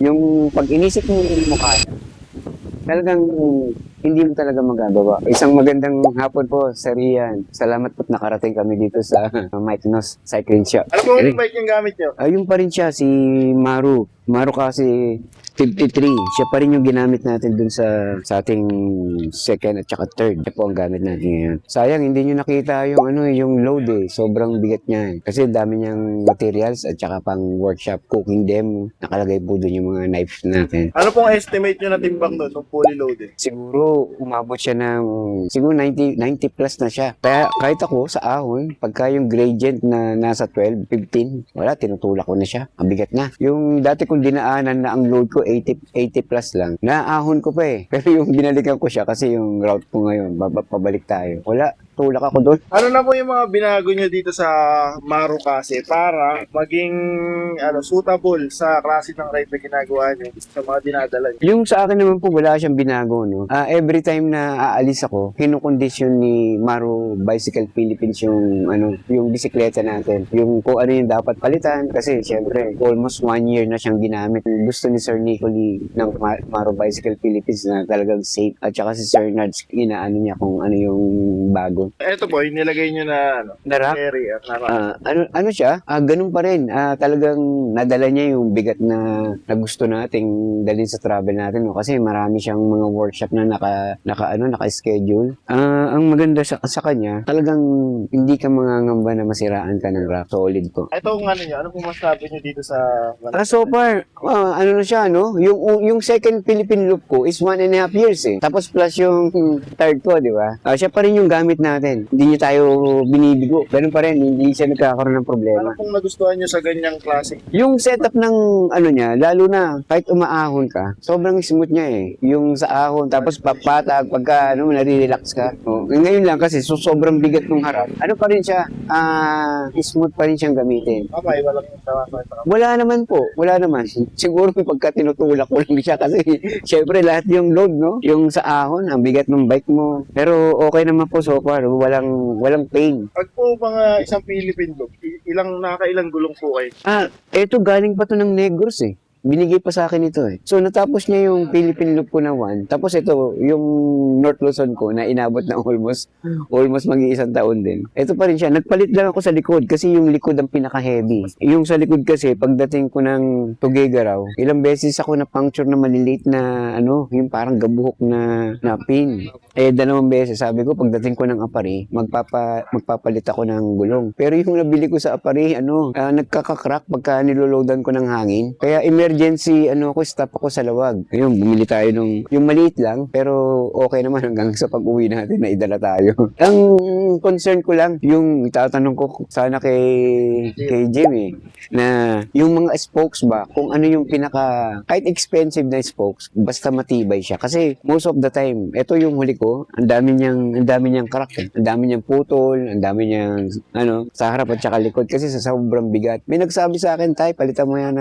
Yung pag inisip mo yung mukha, talagang hindi mo talaga magagawa. Isang magandang hapon po, Sir Ian. Salamat po't nakarating kami dito sa Mykonos Cycling Shop. Ano pong bike yung gamit nyo? Ayun pa rin siya, si Maru. Maru kasi 53. Siya pa rin yung ginamit natin dun sa ating second at saka third. Siya po ang gamit natin ngayon. Sayang, hindi nyo nakita yung yung load eh. Sobrang bigat niya eh. Kasi dami niyang materials at saka pang workshop cooking demo. Nakalagay po dun yung mga knives natin. Ano pong estimate nyo na timbang doon nung fully loaded? Siguro umabot siya ng siguro 90 plus na siya. Kaya kahit ako sa ahon, pagka yung gradient na nasa 12, 15, wala, tinutulak ko na siya. Ang bigat na. Yung dati kong dinaanan na ang load ko 80 plus lang, naahon ko pa eh. Pero yung binalikan ko siya kasi yung route ko ngayon, pabalik tayo. Wala, tulak ako doon. Ano na po yung mga binago nyo dito sa Maru kasi para maging suitable sa klase ng ride na ginagawa nyo sa mga dinadala nyo? Yung sa akin naman po, wala siyang binago, no? Every time na aalis ako, kinukondisyon ni Maru Bicycle Philippines yung, yung bisikleta natin. Yung kung ano yung dapat palitan. Kasi, syempre, almost 1 year na siyang ginamit. Gusto ni Sir Nicoli ng Maru Bicycle Philippines na talagang safe. At saka si Sir Nads, inaano niya kung ano yung bago. Ito po, yung nilagay nyo na Narap? carrier. Ano siya? Ganun pa rin. Talagang nadala niya yung bigat na gusto nating dalhin sa travel natin. No? Kasi marami siyang mga workshop na naka-schedule. Ang maganda sa kanya, talagang hindi ka mangangamba na masiraan ka ng rack. Solid po. Ito kung ano nyo, ano pong masabi nyo dito sa... So far, ano na siya, no? Yung second Philippine loop ko is 1.5 years eh. Tapos plus yung third ko, di ba? Siya pa rin yung gamit natin. Hindi niya tayo binibigo. Ganun pa rin, hindi siya nagkakaroon ng problema. Ano pong nagustuhan nyo sa ganyang klase? Yung setup ng niya, lalo na kahit umaahon ka, sobrang smooth niya eh. Yung sa ahon, tapos papatag, pagka nare-relax ka. Ngayon lang kasi sobrang bigat ng harap. Ano pa rin siya, smooth pa rin siyang gamitin. Okay, walang tama. Wala naman po, wala naman. Siguro pagka tinutulak ko lang siya kasi syempre lahat yung load, no? Yung sa ahon, ang bigat ng bike mo. Pero okay naman po so far, walang pain. Pag po mga isang Philippine loop, nakakailang gulong po kayo? Eto galing pa to ng Negros eh. Binigay pa sa akin ito eh. So natapos niya yung Philippine Loop ko na 1. Tapos ito, yung North Luzon ko na inabot na almost mag-iisang taon din. Ito pa rin siya. Nagpalit lang ako sa likod kasi yung likod ang pinaka-heavy. Yung sa likod kasi, pagdating ko ng Tuguegarao, ilang beses ako na puncture na maliliit na yung parang gabuhok na pin. Dalawang beses, sabi ko, pagdating ko ng Apari, magpapalit ako ng gulong. Pero yung nabili ko sa Apari, nagkaka-crack pagka niloloadan ko ng hangin. Kaya emergency, stop ako sa Lawag. Ayun, bumili tayo yung maliit lang, pero okay naman hanggang sa pag-uwi natin na idala tayo. Ang concern ko lang, yung itatanong ko sana kay Jimmy, na yung mga spokes ba, kung ano yung kahit expensive na spokes, basta matibay siya. Kasi most of the time, ito yung huli ko, ang dami niyang crack eh. Ang dami niyang putol, ang dami niyang, sa harap at saka likod kasi sa sobrang bigat. May nagsabi sa akin, tay, palitan mo yan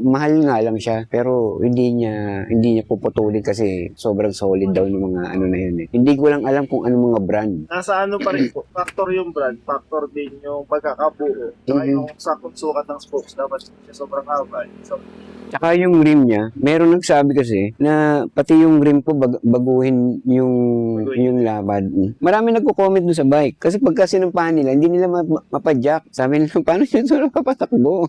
mahal nga lang siya, pero hindi niya puputulin kasi sobrang solid daw ng mga na yun eh. Hindi ko lang alam kung anong mga brand. Nasa pa rin po, factor yung brand, factor din yung pagkakabuo. Yung sakong sukat ng spokes, dapat siya sobrang haba. Tsaka yung rim niya, meron nagsabi kasi na pati yung rim ko baguhin yung labad. Marami nagko-comment doon sa bike kasi pagka sinampahan nila, hindi nila mapadyak. Sabi nila, paano nyo ito napapatakbo?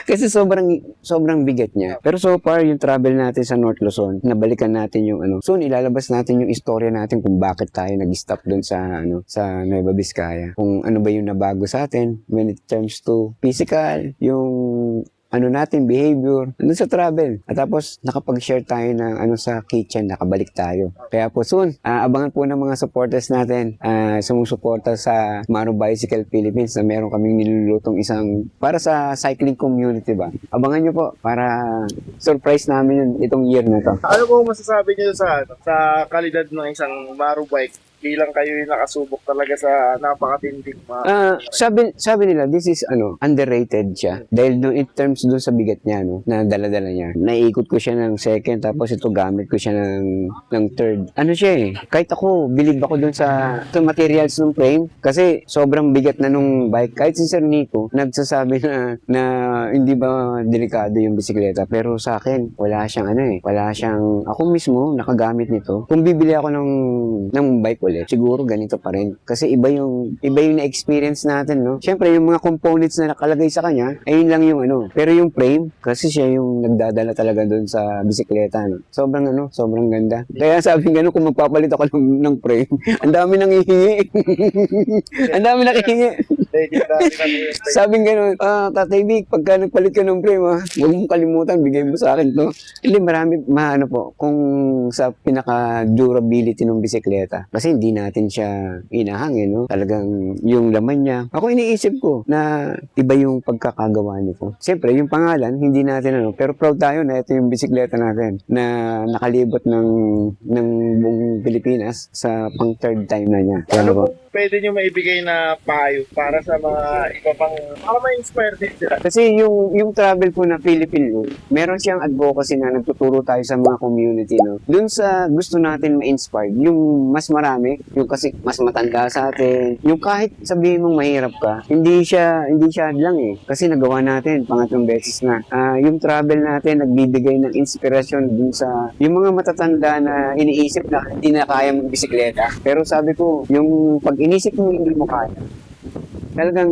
Kasi sobrang bigat niya. Pero so far, yung travel natin sa North Luzon, nabalikan natin yung soon ilalabas natin yung istorya natin kung bakit tayo nag-stop doon sa Nueva Vizcaya. Kung ano ba yung nabago sa atin when it comes to physical, yung natin, behavior, sa travel. At tapos, nakapag-share tayo ng sa kitchen, nakabalik tayo. Kaya po soon, abangan po ng mga supporters natin, sumusuporta sa Maru Bicycle Philippines na meron kaming nilulutong para sa cycling community ba. Abangan nyo po para surprise namin itong year na to. Ano po masasabi niyo sa kalidad ng isang Maru bike bilang kayo yung nakasubok talaga sa napakatinding Sabi nila, this is underrated siya. Dahil no, in terms dun sa bigat niya, no, na dala-dala niya. Naiikot ko siya ng second, tapos ito gamit ko siya ng third. Ano siya eh, kahit ako, believe ako dun sa materials ng frame. Kasi sobrang bigat na nung bike. Kahit si Sir Nico, nagsasabi na hindi ba delikado yung bisikleta. Pero sa akin, wala siyang wala siyang, ako mismo, nakagamit nito. Kung bibili ako ng bike ulit, siguro ganito pa rin. Kasi iba yung na-experience natin, no? Siyempre, yung mga components na nakalagay sa kanya, ayun lang yung Pero yung frame, kasi siya yung nagdadala talaga doon sa bisikleta, no? Sobrang ganda. Kaya sabi nga, kung magpapalit ako ng frame, ang dami nang hihingi. Ang dami nang hihingi. Sabi nga, Tatay Vic, pagka nagpalit ka ng frame, huwag mong kalimutan, bigay mo sa akin to. Hindi, marami, kung sa pinaka-durability ng bisikleta. Kasi hindi natin siya inahangin, no? Talagang yung laman niya. Ako iniisip ko na iba yung pagkakagawa nito. Siyempre, yung pangalan, hindi natin pero proud tayo na ito yung bisikleta natin na nakalibot ng buong Pilipinas sa pang third time na niya. Ano po pwede nyo maibigay na payo para sa mga iba pang, para ma-inspire din sila? Kasi yung travel po na Philippine Loop, meron siyang advocacy na nagtuturo tayo sa mga community, no? Doon sa gusto natin ma-inspire, yung mas marami, yung kasi mas matanda sa atin, yung kahit sabihin mong mahirap ka, hindi siya lang eh. Kasi nagawa natin, pangatlong beses na. Yung travel natin, nagbibigay ng inspirasyon dun sa, yung mga matatanda na iniisip na hindi na kaya magbisikleta. Pero sabi ko, yung pag inisip mo hindi mo kaya, talagang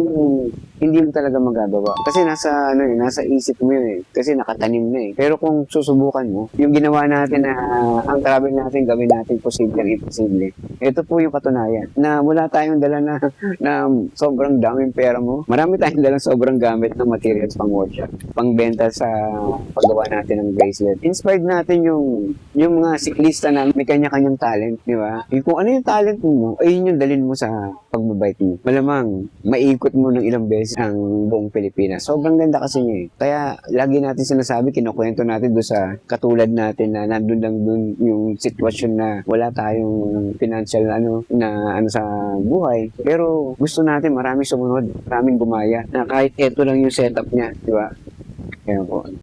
hindi mo talaga magagawa. Kasi nasa isip mo yun eh. Kasi nakatanim na eh. Pero kung susubukan mo, yung ginawa natin na ang travel natin, gawin natin posible ang imposible. Ito po yung katunayan. Na wala tayong dala na sobrang daming pera mo. Marami tayong dala sobrang gamit ng materials pang workshop. Pang benta sa paggawa natin ng bracelet. Inspired natin yung mga siklista na may kanya-kanyang talent, di ba? Yung kung ano yung talent mo, ayun yung dalin mo sa pagbabike mo. Malamang, maikot mo ng ilang beses ang buong Pilipinas. Sobrang ganda kasi niya eh. Kaya lagi natin sinasabi, kinukwento natin doon sa katulad natin na nandun lang doon yung sitwasyon na wala tayong financial sa buhay. Pero gusto natin maraming sumunod, maraming gumaya na kahit eto lang yung setup niya, di ba? Kaya po.